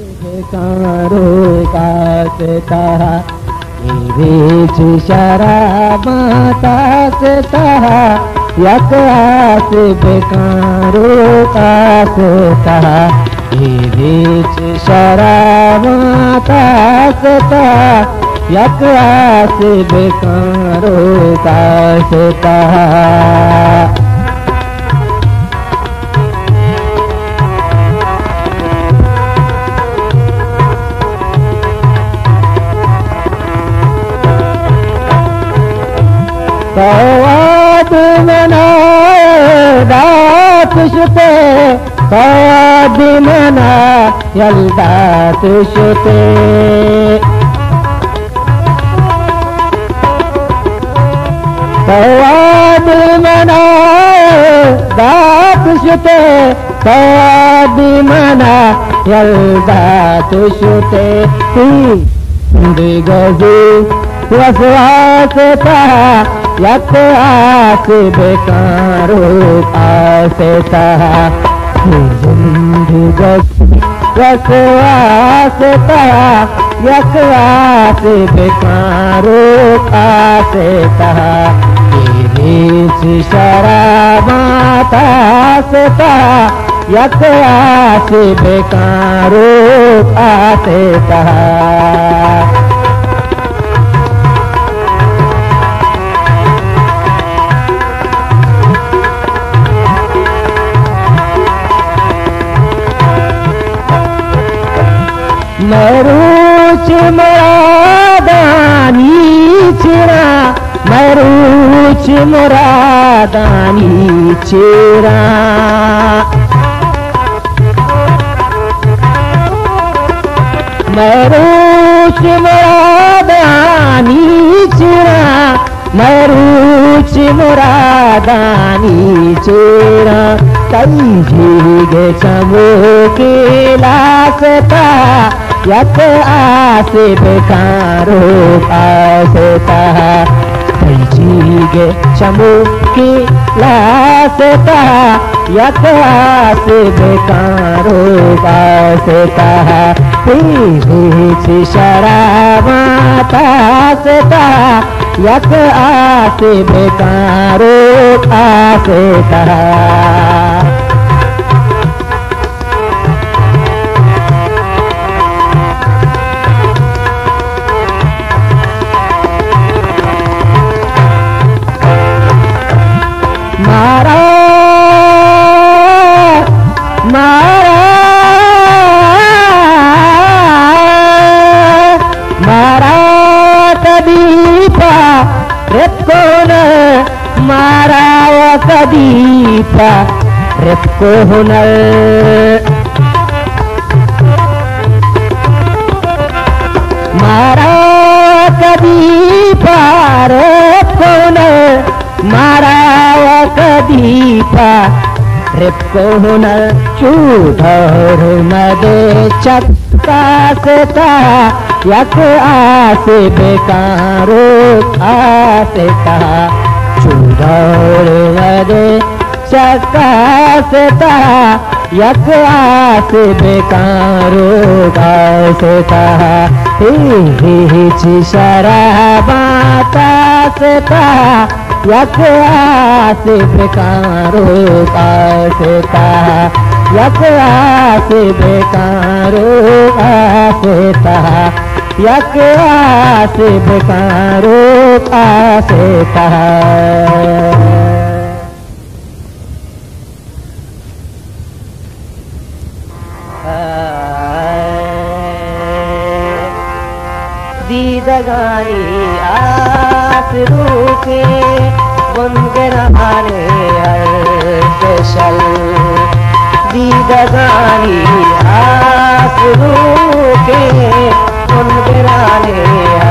बेकारो कासता रे शराब तासता यक आस बेकारो कासता रे शराब तासता यक आस बेकारो कासता सवाद मना दात शुते सवाद मना यल्दात शुते सवाद मना दात शुते सवाद मना यल्दात शुते गजू वसवासता यक आस बेकारो आसता वसवासता यक आस बेकारो आसता शराबाता यक आस बेकारो आसता मरूच मुरादानी चिरा मरूच मुरादानी चिरा मरूच मुरादानी चिरा मरूच मुरादानी चिरा तंजीगे चमोके लासता यक आस बेकारो आसता तंजीगे चमोके लासता यक आस बेकारो आसता पीछे शराबाता सता यक आस बेकारो आसता मारा मारा मारा कदीपा रेपकोन मारा कदीपा रेपकोन मारा कदीपा रेपकोन मारा कदीपा रेपकोन चूधर मदे चक्कासता यक आस बेकारो आसता चूधर मदे चक्कासता यक आस बेकारो आसता शराबाता सता यक आस बेकारो आसता यक आस बेकारो आसता यक आस बेकारो आसता दीदगानी आस रूके वंगराने अर्शल दीदगानी आस रूके वंगराने